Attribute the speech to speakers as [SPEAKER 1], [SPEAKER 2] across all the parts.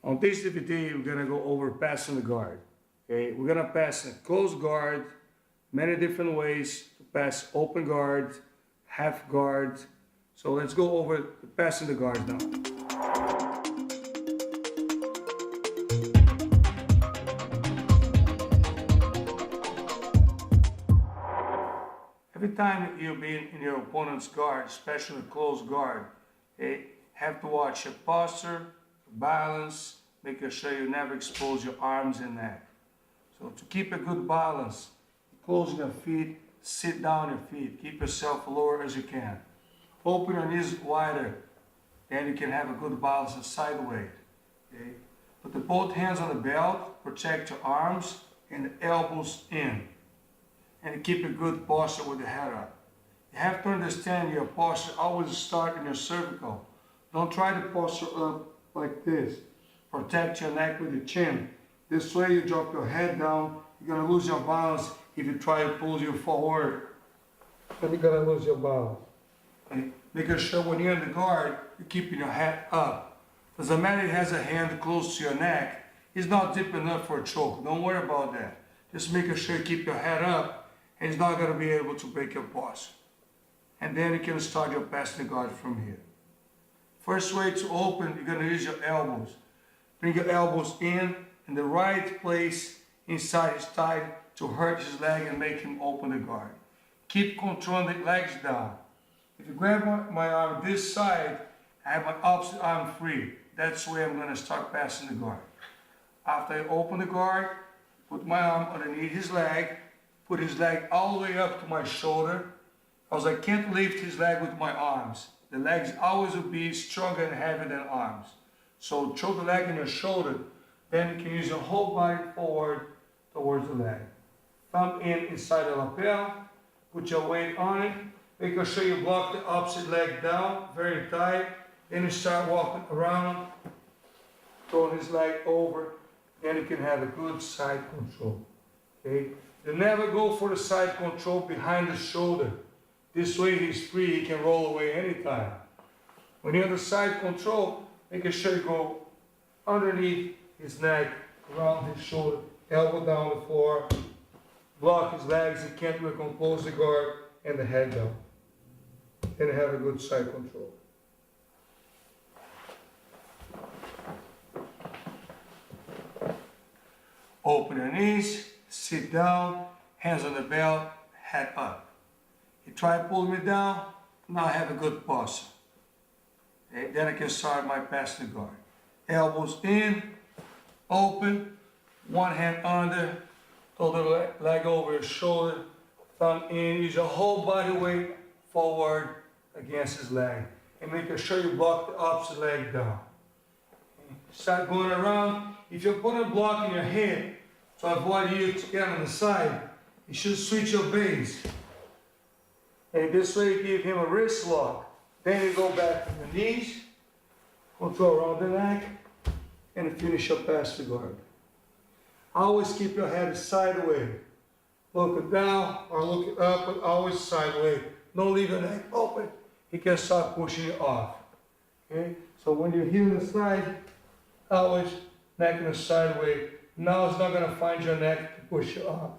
[SPEAKER 1] On this DVD, we're gonna go over passing the guard. Okay, we're gonna pass a closed guard, many different ways to pass open guard, half guard. So let's go over passing the guard now. Every time you'll be in your opponent's guard, especially closed guard, okay, have to watch your posture, balance, making sure you never expose your arms and neck. So to keep a good balance, close your feet, sit down your feet, keep yourself lower as you can. Open your knees wider, and you can have a good balance of sideways. Okay? Put the both hands on the belt, protect your arms and the elbows in. And keep a good posture with the head up. You have to understand your posture always start in your cervical. Don't try to posture up like this. Protect your neck with your chin. This way you drop your head down, you're gonna lose your balance if you try to pull you forward. Then you're gonna lose your balance. Okay? Making sure when you're in the guard, you're keeping your head up. Doesn't matter if he has a hand close to your neck, he's not deep enough for a choke. Don't worry about that. Just making sure you keep your head up, and he's not gonna be able to break your posture. And then you can start your passing guard from here. First way to open, you're gonna use your elbows. Bring your elbows in the right place inside his thigh to hurt his leg and make him open the guard. Keep controlling the legs down. If you grab my arm this side, I have my opposite arm free. That's the way I'm gonna start passing the guard. After I open the guard, put my arm underneath his leg, put his leg all the way up to my shoulder, because I can't lift his leg with my arms. The legs always will be stronger and heavier than arms. So choke the leg in your shoulder, then you can use your whole body forward towards the leg. Thumb in inside the lapel, put your weight on it, making sure you block the opposite leg down very tight, then you start walking around, throwing his leg over, then you can have a good side control. Okay? You never go for the side control behind the shoulder. This way he's free, he can roll away anytime. When you're on the side control, making sure you go underneath his neck, around his shoulder, elbow down the floor, block his legs, he can't recompose the guard, and the head down. And have a good side control. Open your knees, sit down, hands on the belt, head up. You try to pull me down, now I have a good posture. Okay, then I can start my passing guard. Elbows in, open, one hand under, throw the leg over your shoulder, thumb in, use your whole body weight forward against his leg. And making sure you block the opposite leg down. Okay. Start going around. If your opponent blocking your head, to avoid you to get on the side, you should switch your base. And this way you give him a wrist lock. Then you go back to the knees, control around the neck, and finish your passing guard. Always keep your head sideways. Look down or look up, but always sideways. Don't leave your neck open. He can start pushing you off. Okay? So when you're here on the side, always neck in the sideways. Now it's not going to find your neck to push you off.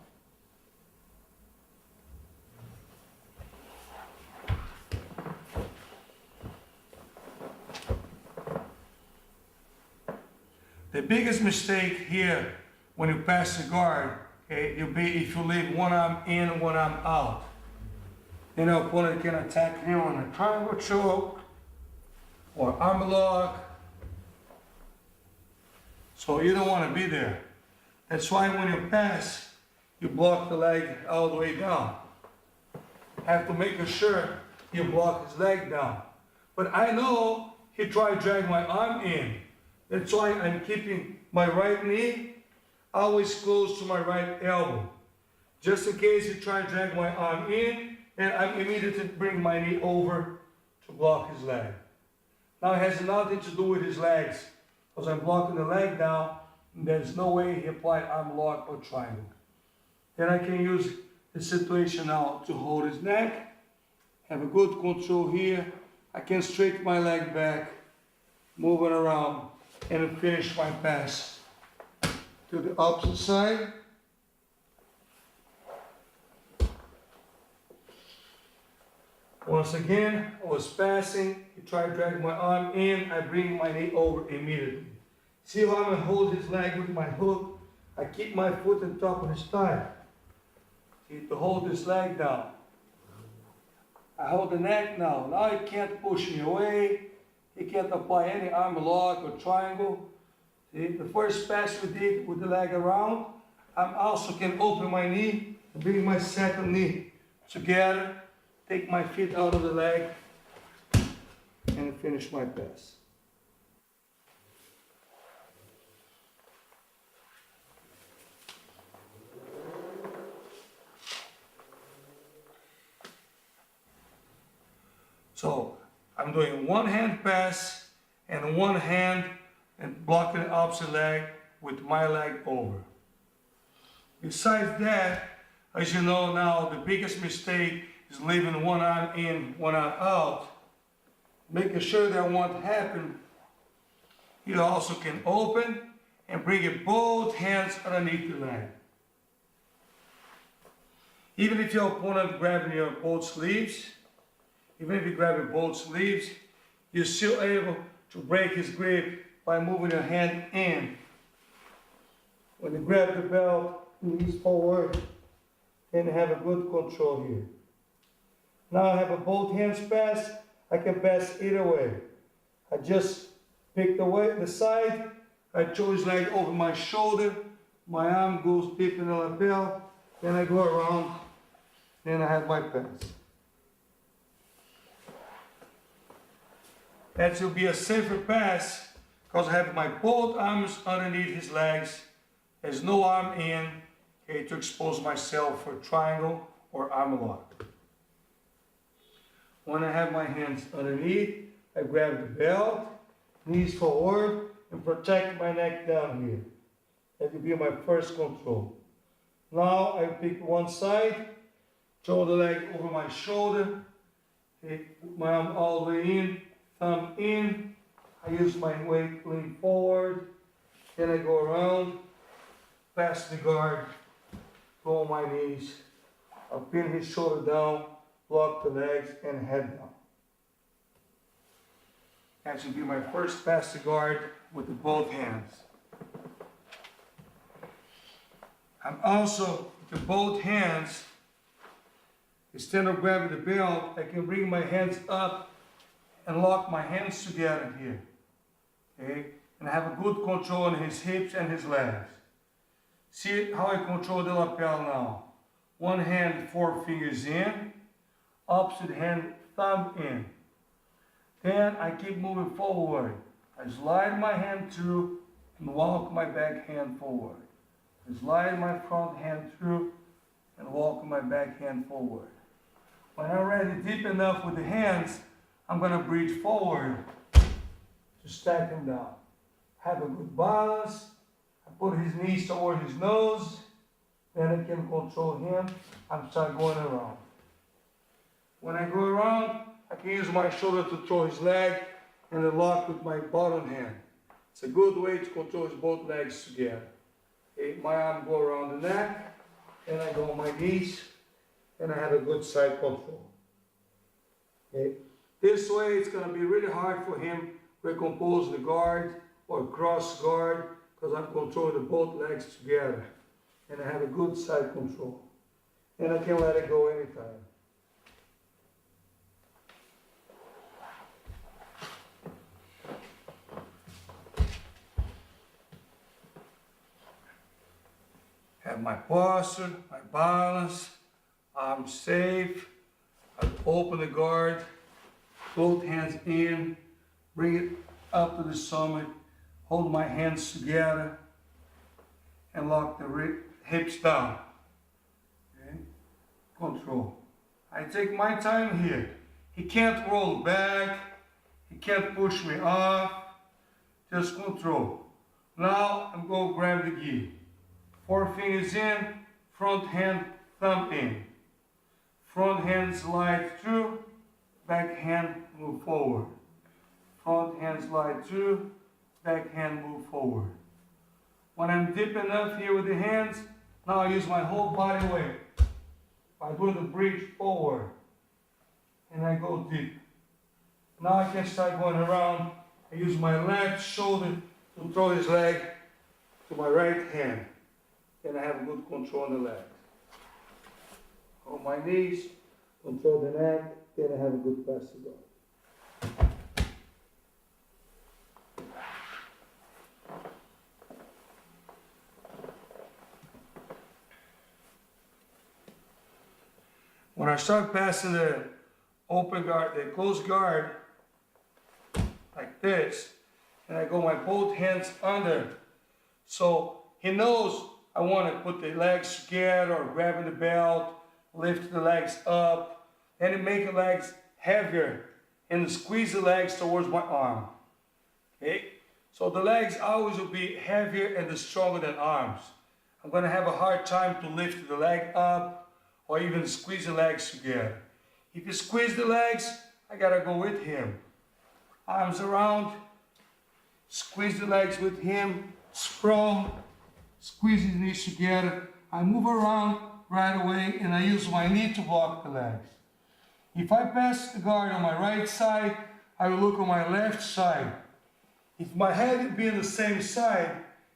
[SPEAKER 1] The biggest mistake here when you pass the guard, okay, will be if you leave one arm in and one arm out. Then the opponent can attack him on a triangle choke or arm lock. So you don't want to be there. That's why when you pass, you block the leg all the way down. Have to make sure you block his leg down. But I know he tried to drag my arm in. That's why I'm keeping my right knee always close to my right elbow. Just in case he try to drag my arm in, and I'm immediately bring my knee over to block his leg. Now it has nothing to do with his legs, because I'm blocking the leg down, and there's no way he applied arm lock or triangle. Then I can use the situation now to hold his neck, have a good control here. I can straighten my leg back, moving around, and finish my pass to the opposite side. Once again, I was passing, he tried to drag my arm in, I bring my knee over immediately. See how I'm going to hold his leg with my hook? I keep my foot on top of his thigh. See, to hold his leg down. I hold the neck now. Now he can't push me away. He can't apply any arm lock or triangle. See, the first pass we did with the leg around, I also can open my knee and bring my second knee together, take my feet out of the leg, and finish my pass. So I'm doing one hand pass and one hand and blocking the opposite leg with my leg over. Besides that, as you know now, the biggest mistake is leaving one arm in, one arm out. Making sure that won't happen. You also can open and bring it both hands underneath the leg. Even if your opponent grabbing your both sleeves, even if you grab your both sleeves, you're still able to break his grip by moving your hand in. When you grab the belt, knees forward, and have a good control here. Now I have a both hands pass. I can pass either way. I just pick the side, I throw his leg over my shoulder, my arm goes deep in the lapel, then I go around, then I have my pass. That will be a safer pass because I have my both arms underneath his legs. There's no arm in, okay, to expose myself for triangle or arm lock. When I have my hands underneath, I grab the belt, knees forward, and protect my neck down here. That will be my first control. Now I pick one side, throw the leg over my shoulder, okay, put my arm all the way in, thumb in, I use my weight, lean forward, then I go around, pass the guard, go on my knees, I'll pin his shoulder down, block the legs, and head down. That should be my first pass the guard with the both hands. I'm also, with the both hands, instead of grabbing the belt, I can bring my hands up and lock my hands together here, okay? And have a good control on his hips and his legs. See how I control the lapel now. One hand, 4 fingers in, opposite hand, thumb in. Then I keep moving forward. I slide my hand through and walk my back hand forward. I slide my front hand through and walk my back hand forward. When I'm ready deep enough with the hands, I'm going to breathe forward to stack him down. Have a good balance. I put his knees toward his nose. Then I can control him. I'm start going around. When I go around, I can use my shoulder to throw his leg and then lock with my bottom hand. It's a good way to control his both legs together. Okay, my arm go around the neck, then I go on my knees, and I have a good side control. Okay. This way, it's going to be really hard for him to recompose the guard or cross guard because I'm controlling the both legs together. And I have a good side control. And I can let it go anytime. Have my posture, my balance, arms safe. I open the guard. Both hands in, bring it up to the summit, hold my hands together, and lock the hips down. Okay? Control. I take my time here. He can't roll back, he can't push me off, just control. Now I'm going to grab the gi. 4 fingers in, front hand, thumb in. Front hand slide through, back hand move forward. Front hand slide through, backhand move forward. When I'm deep enough here with the hands, now I use my whole body weight. I do the bridge forward, and I go deep. Now I can start going around. I use my left shoulder to throw his leg to my right hand. And I have good control on the leg. On my knees, control the neck, then I have a good pass to go. When I start passing the open guard, the closed guard, like this, and I go my both hands under, so he knows I want to put the legs together or grabbing the belt, lift the legs up, and it make the legs heavier and squeeze the legs towards my arm. Okay? So the legs always will be heavier and stronger than arms. I'm going to have a hard time to lift the leg up or even squeeze the legs together. If you squeeze the legs, I got to go with him. Arms around, squeeze the legs with him, sprawl, squeeze his knees together. I move around right away and I use my knee to block the legs. If I pass the guard on my right side, I will look on my left side. If my head would be on the same side,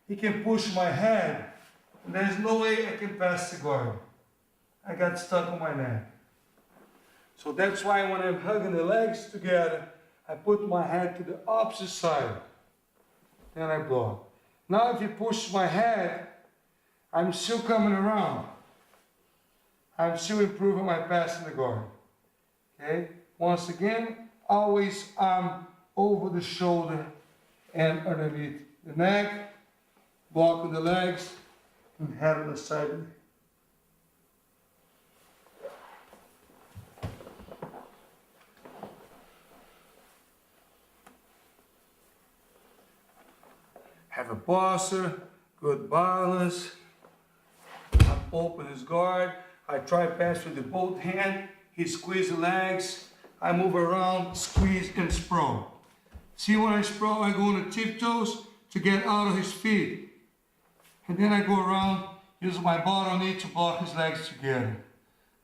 [SPEAKER 1] he can push my head. And there's no way I can pass the guard. I got stuck on my neck. So that's why when I'm hugging the legs together, I put my head to the opposite side. Then I block. Now if you push my head, I'm still coming around. I'm still improving my passing the guard. Okay? Once again, always arm over the shoulder and underneath the neck, blocking the legs, and head on the side. Have a posture, good balance. I open his guard. I try pass with the both hand. He squeeze the legs. I move around, squeeze and sprawl. See when I sprawl, I go on the tiptoes to get out of his feet. And then I go around, use my bottom knee to block his legs together.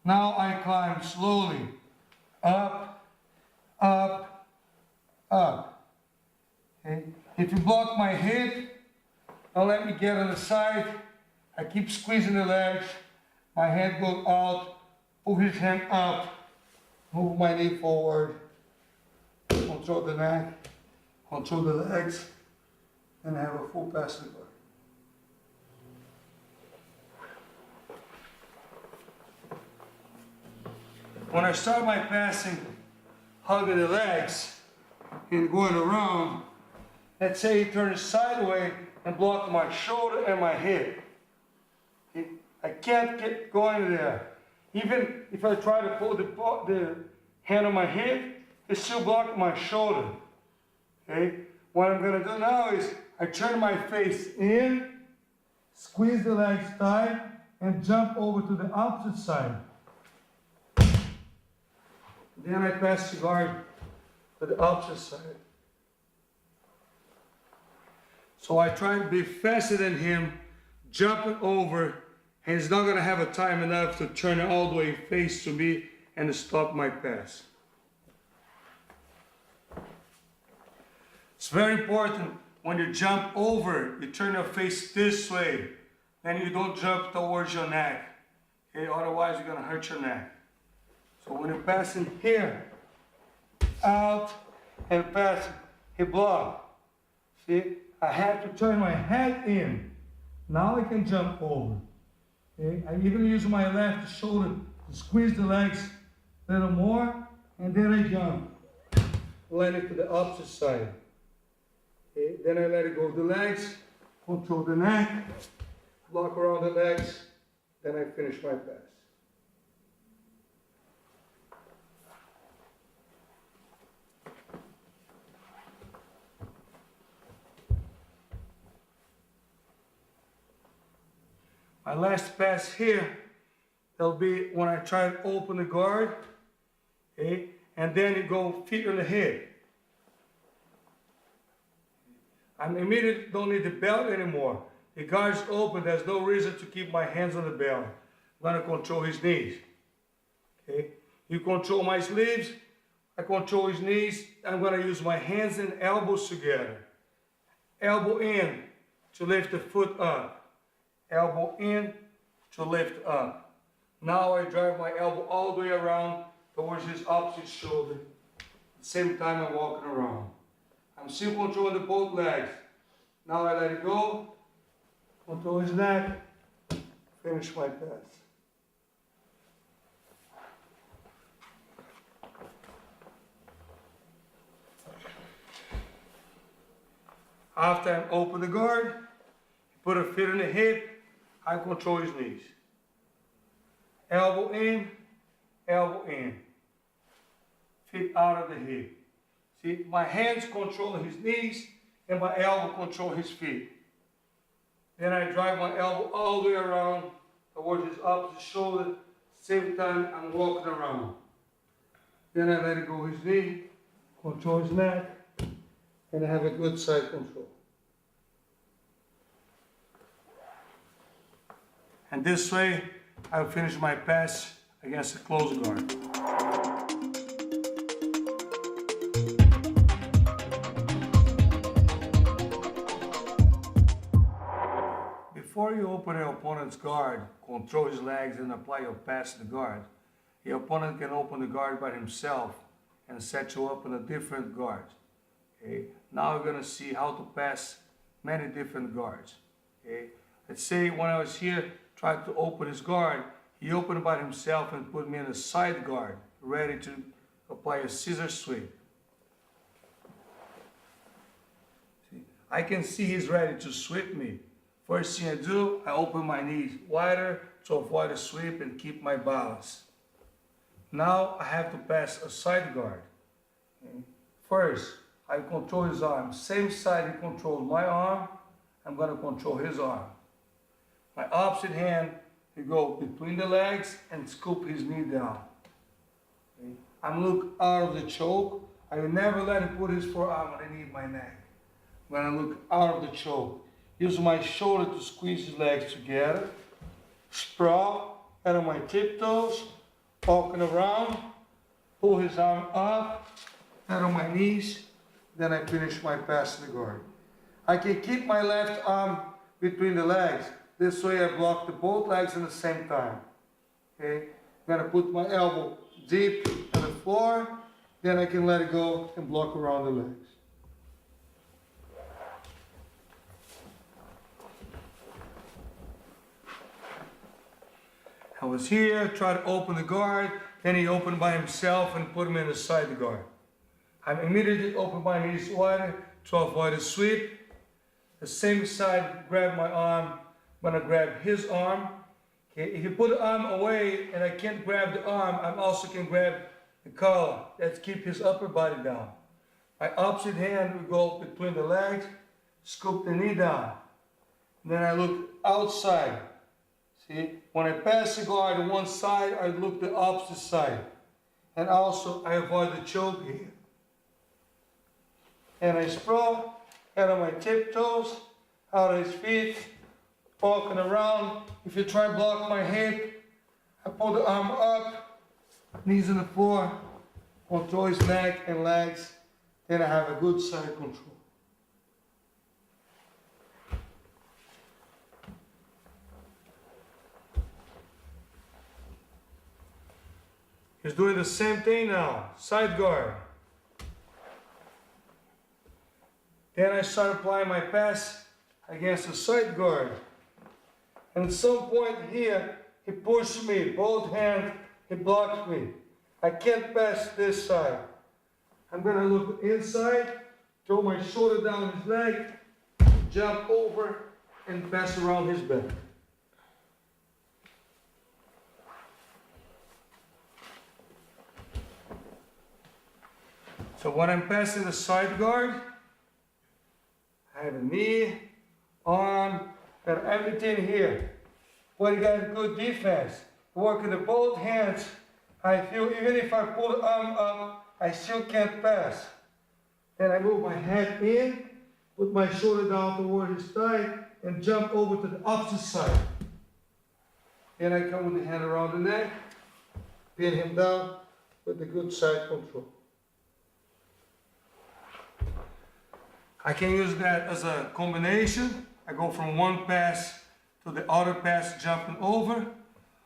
[SPEAKER 1] Now I climb slowly. Up, up, up. Okay? If you block my hip, don't let me get on the side. I keep squeezing the legs. My hand goes out, pull his hand up, move my knee forward, control the neck, control the legs, and have a full passing guard. When I start my passing, hugging the legs and going around, let's say he turns sideways and block my shoulder and my hip. I can't get going there. Even if I try to pull the hand on my hip, it's still blocking my shoulder. Okay? What I'm going to do now is I turn my face in, squeeze the legs tight, and jump over to the opposite side. Then I pass the guard to the opposite side. So I try to be faster than him, jumping over, and he's not going to have a time enough to turn all the way face to me and stop my pass. It's very important when you jump over, you turn your face this way, then you don't jump towards your neck. Okay? Otherwise, you're going to hurt your neck. So when you're passing here, out, and passing, he block. See? I have to turn my head in. Now I can jump over. Okay? I even use my left shoulder to squeeze the legs a little more, and then I jump. Land it to the opposite side. Okay? Then I let it go. The legs, control the neck, block around the legs, then I finish my pass. My last pass here, that'll be when I try to open the guard, okay? And then you go feet on the head. I immediately don't need the belt anymore. The guard's open, there's no reason to keep my hands on the belt. I'm gonna control his knees. Okay? You control my sleeves, I control his knees. I'm gonna use my hands and elbows together. Elbow in to lift the foot up. Elbow in to lift up. Now I drive my elbow all the way around towards his opposite shoulder. At the same time I'm walking around. I'm still controlling the both legs. Now I let it go, control his neck, finish my pass. After I open the guard, put a foot in the hip, I control his knees. Elbow in, feet out of the hip. See, my hands control his knees and my elbow control his feet. Then I drive my elbow all the way around towards his opposite shoulder. Same time I'm walking around. Then I let it go his knee, control his neck, and I have a good side control. And this way, I'll finish my pass against a close guard. Before you open your opponent's guard, control his legs and apply your pass to the guard, your opponent can open the guard by himself and set you up in a different guard. Okay? Now we're going to see how to pass many different guards. Okay? Let's say when I was here, tried to open his guard, he opened by himself and put me in a side guard, ready to apply a scissor sweep. See? I can see he's ready to sweep me. First thing I do, I open my knees wider to avoid a sweep and keep my balance. Now I have to pass a side guard. Okay? First, I control his arm. Same side he controls my arm, I'm going to control his arm. My opposite hand, you go between the legs and scoop his knee down. Okay? I'm looking out of the choke. I will never let him put his forearm underneath my neck. When I look out of the choke, use my shoulder to squeeze his legs together. Sprawl out of my tiptoes, walking around, pull his arm up, out of my knees. Then I finish my pass to the guard. I can keep my left arm between the legs. This way I block the both legs at the same time. Okay? I'm gonna put my elbow deep on the floor, then I can let it go and block around the legs. I was here, tried to open the guard, then he opened by himself and put me in the side guard. I immediately opened my knees wider to avoid a sweep. The same side, grab my arm, I'm gonna grab his arm. Okay, if you put the arm away and I can't grab the arm, I also can grab the collar. Let's keep his upper body down. My opposite hand will go between the legs, scoop the knee down. Then I look outside. See, when I pass the guard on one side, I look the opposite side. And also I avoid the choke here. And I sprawl out of my tiptoes, out of his feet, walking around. If you try to block my hip, I pull the arm up, knees on the floor, control his neck and legs, then I have a good side control. He's doing the same thing now, side guard. Then I start applying my pass against the side guard. And at some point here, he pushed me, both hands, he blocked me. I can't pass this side. I'm gonna look inside, throw my shoulder down his leg, jump over, and pass around his back. So when I'm passing the side guard, I have a knee, arm, got everything here. But you got good defense. Working the both hands, I feel even if I pull the arm up, I still can't pass. Then I move my head in, put my shoulder down toward his thigh, and jump over to the opposite side. And I come with the hand around the neck, pin him down with the good side control. I can use that as a combination. I go from one pass to the other pass, jumping over,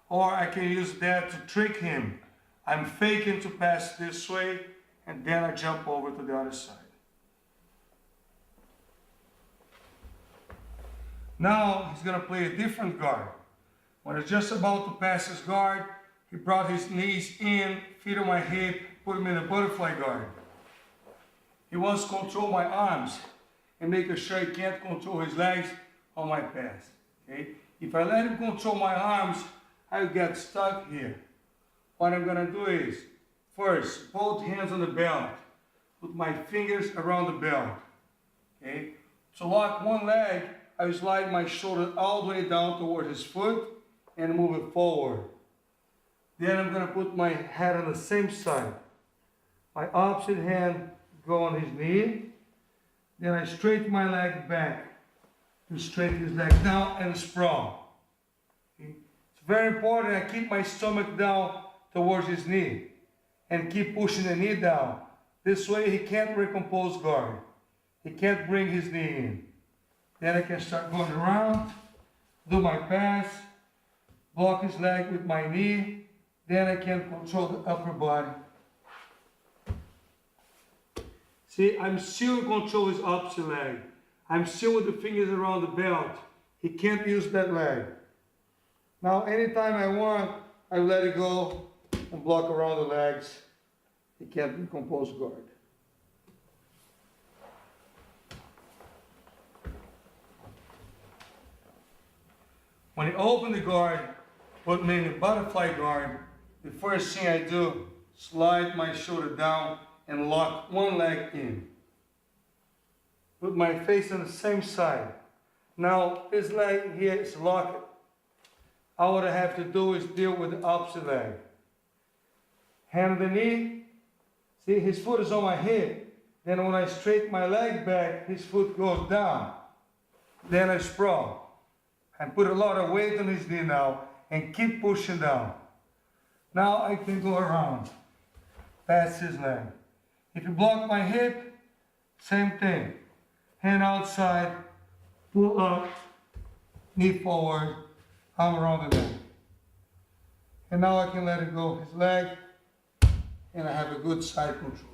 [SPEAKER 1] or I can use that to trick him. I'm faking to pass this way, and then I jump over to the other side. Now he's gonna play a different guard. When he's just about to pass his guard, he brought his knees in, feet on my hip, put him in a butterfly guard. He wants to control my arms and make sure he can't control his legs on my pass. Okay? If I let him control my arms, I'll get stuck here. What I'm gonna do is, first, both hands on the belt. Put my fingers around the belt. Okay? To lock one leg, I will slide my shoulder all the way down toward his foot and move it forward. Then I'm gonna put my hand on the same side. My opposite hand go on his knee. Then I straighten my leg back to straighten his leg down and sprawl. Okay? It's very important I keep my stomach down towards his knee and keep pushing the knee down. This way he can't recompose guard. He can't bring his knee in. Then I can start going around, do my pass, block his leg with my knee. Then I can control the upper body. See, I'm still in control of his opposite leg. I'm still with the fingers around the belt. He can't use that leg. Now, anytime I want, I let it go and block around the legs. He can't recompose guard. When you open the guard, put me in the butterfly guard, the first thing I do, slide my shoulder down and lock one leg in. Put my face on the same side. Now this leg here is locked. All what I have to do is deal with the opposite leg. Hand on the knee. See, his foot is on my hip. Then when I straighten my leg back, his foot goes down. Then I sprawl. And put a lot of weight on his knee now and keep pushing down. Now I can go around, past his leg. If you block my hip, same thing. Hand outside, pull up, knee forward, arm around the neck. And now I can let it go his leg, and I have a good side control.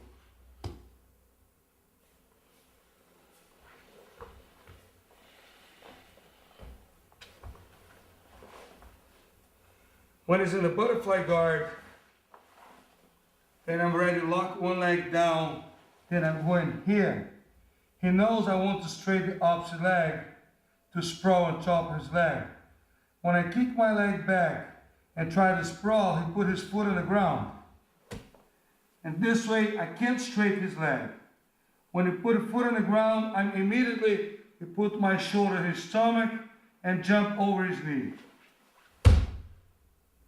[SPEAKER 1] When he's in the butterfly guard, then I'm ready to lock one leg down, then I'm going here. He knows I want to straighten the opposite leg to sprawl on top of his leg. When I kick my leg back and try to sprawl, he put his foot on the ground. And this way, I can't straighten his leg. When he put a foot on the ground, I immediately put my shoulder in his stomach and jump over his knee.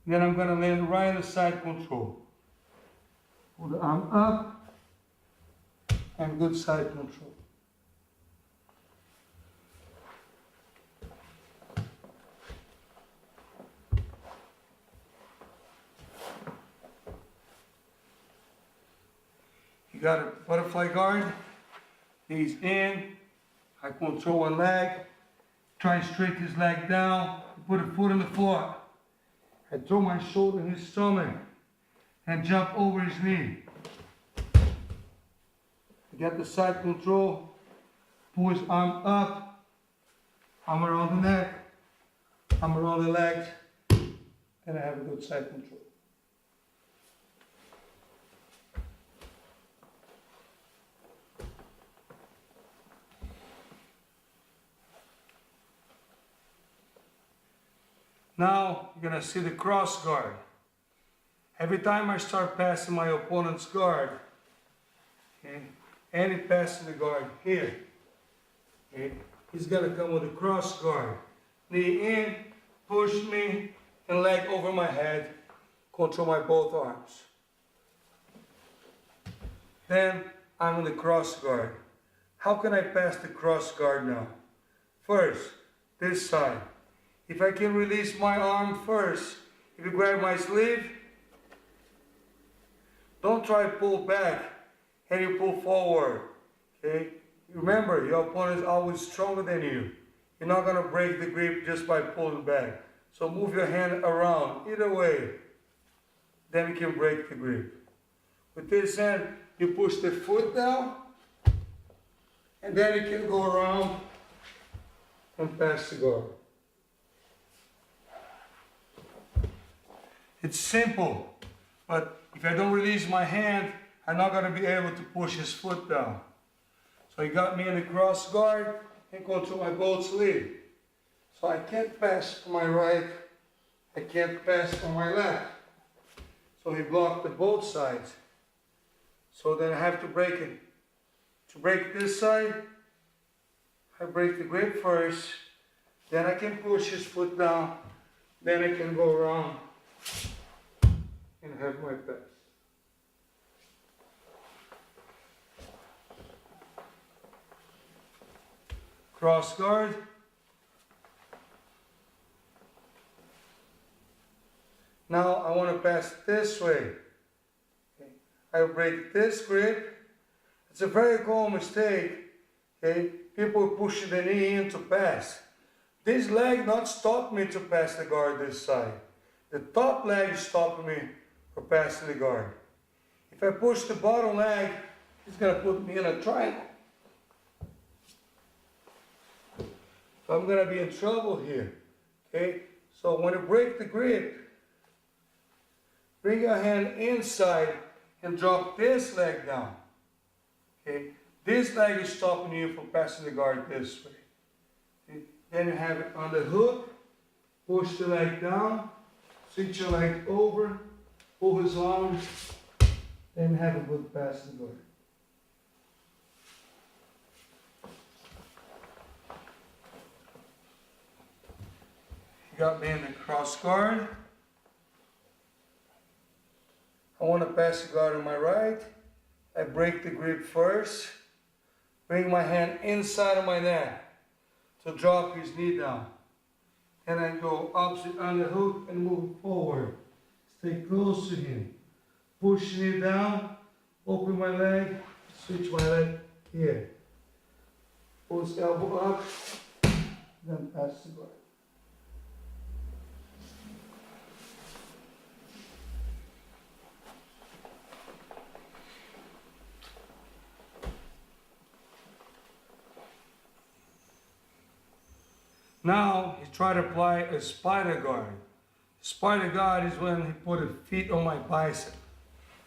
[SPEAKER 1] Then I'm gonna land right on the side control. Pull the arm up and good side control. You got a butterfly guard. He's in. I control one leg. Try and straighten his leg down. Put a foot on the floor. I throw my shoulder in his stomach and jump over his knee. Get the side control. Pull his arm up. Arm around the neck. Arm around the legs. And I have a good side control. Now, you're gonna see the cross guard. Every time I start passing my opponent's guard, okay, and he passes the guard here, okay, he's gonna come with a cross guard. Knee in, push me, and leg over my head, control my both arms. Then I'm in the cross guard. How can I pass the cross guard now? First, this side. If I can release my arm first, if you grab my sleeve, don't try to pull back and you pull forward. Okay? Remember, your opponent is always stronger than you. You're not going to break the grip just by pulling back. So move your hand around, either way. Then you can break the grip. With this hand, you push the foot down, and then you can go around and pass the guard. It's simple, but if I don't release my hand, I'm not going to be able to push his foot down. So he got me in the cross guard and control my both sleeve. So I can't pass on my right, I can't pass on my left. So he blocked the both sides. So then I have to break it. To break this side, I break the grip first, then I can push his foot down, then I can go around and have my pass. Cross guard. Now I want to pass this way. Okay. I break this grip. It's a very common mistake. Okay. People push the knee in to pass. This leg not stop me to pass the guard this side. The top leg is stopping me from passing the guard. If I push the bottom leg, it's going to put me in a triangle. So I'm going to be in trouble here. Okay? So when you break the grip, bring your hand inside and drop this leg down. Okay? This leg is stopping you from passing the guard this way. Okay? Then you have it on the hook, push the leg down, switch your leg over, pull his arm, then have a good pass the guard. Got me in the cross guard. I want to pass the guard on my right. I break the grip first. Bring my hand inside of my neck to drop his knee down. And I go opposite on the hook and move forward. Stay close to him. Push knee down. Open my leg. Switch my leg here. Pull his elbow up. Then pass the guard. Now, he tried to apply a spider guard. Spider guard is when he put his feet on my bicep.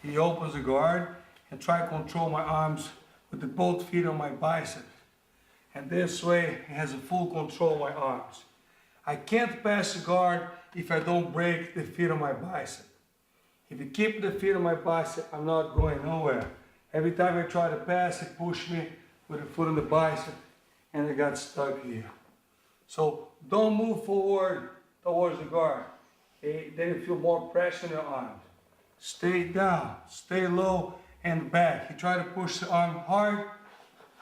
[SPEAKER 1] He opens the guard and try to control my arms with the both feet on my bicep. And this way, he has a full control of my arms. I can't pass the guard if I don't break the feet on my bicep. If you keep the feet on my bicep, I'm not going nowhere. Every time I try to pass, he pushed me with the foot on the bicep and I got stuck here. So don't move forward towards the guard. Okay? Then you feel more pressure in your arms. Stay down, stay low and back. You try to push the arm hard,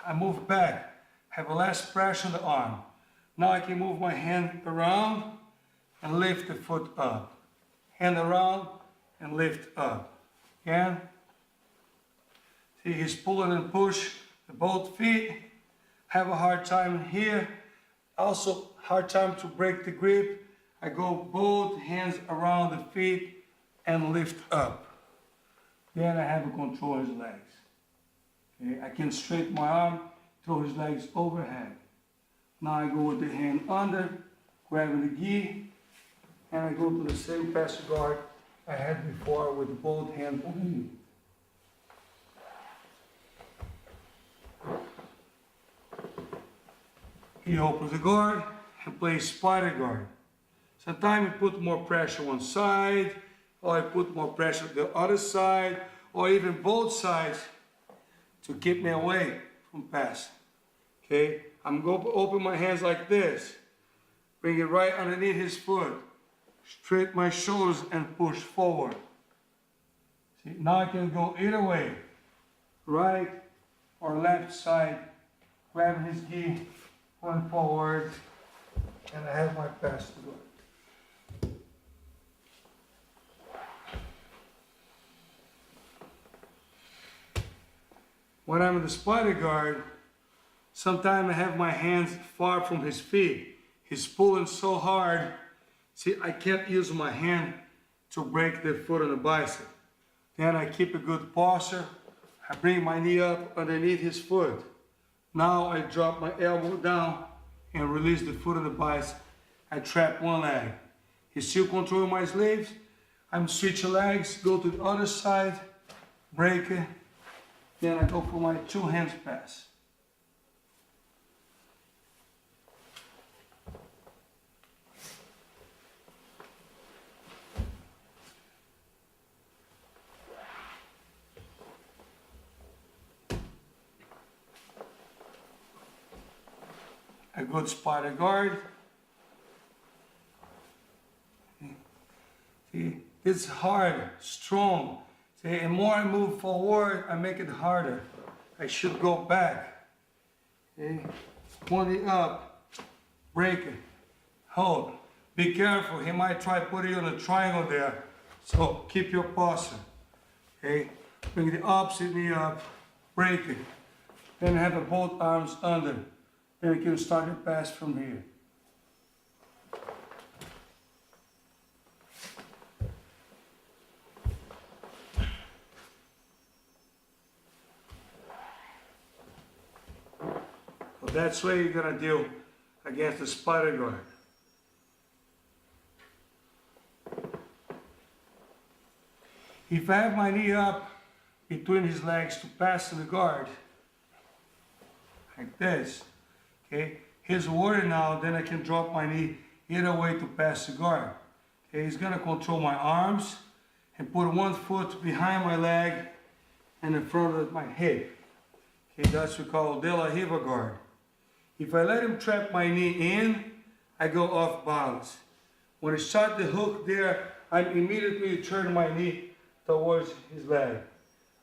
[SPEAKER 1] I move back. Have less pressure on the arm. Now I can move my hand around and lift the foot up. Hand around and lift up. Again. See, he's pulling and push the both feet. Have a hard time here. Also, hard time to break the grip. I go both hands around the feet and lift up. Then I have a control his legs. Okay? I can straighten my arm, throw his legs overhead. Now I go with the hand under, grabbing the gi, and I go to the same pass guard I had before with both hands pulling me. He opens the guard and plays spider guard. Sometimes he put more pressure one side, or I put more pressure the other side, or even both sides to keep me away from passing. Okay, I'm going to open my hands like this, bring it right underneath his foot, straighten my shoulders and push forward. See, now I can go either way, right or left side grab his gi, going forward, and I have my pass to go. When I'm in the spider guard, sometimes I have my hands far from his feet. He's pulling so hard, see, I can't use my hand to break the foot on the bicep. Then I keep a good posture. I bring my knee up underneath his foot. Now I drop my elbow down and release the foot on the bicep. I trap one leg. He's still controlling my sleeves. I'm switching legs, go to the other side, break it. Then I go for my two hands pass. A good spider guard. See, it's hard, strong. See, and more I move forward, I make it harder. I should go back. Okay, pointing up, break it, hold. Be careful, he might try putting you on a triangle there. So keep your posture. Okay, bring the opposite knee up, break it. Then have both arms under. Then you can start your pass from here. So that's where you're gonna deal against the spider guard. If I have my knee up between his legs to pass to the guard, like this, okay, he's worried now, then I can drop my knee either way to pass the guard. Okay, he's gonna control my arms and put one foot behind my leg and in front of my hip. Okay, that's what we call De La Riva guard. If I let him trap my knee in, I go off balance. When I start the hook there, I immediately turn my knee towards his leg.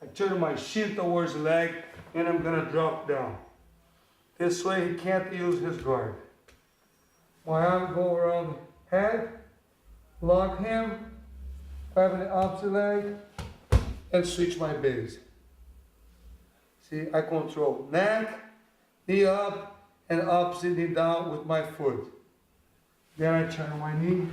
[SPEAKER 1] I turn my shin towards the leg and I'm gonna drop down. This way he can't use his guard. My arm go around the head, lock him, grab the opposite leg, and switch my base. See, I control neck, knee up, and opposite knee down with my foot. Then I turn my knee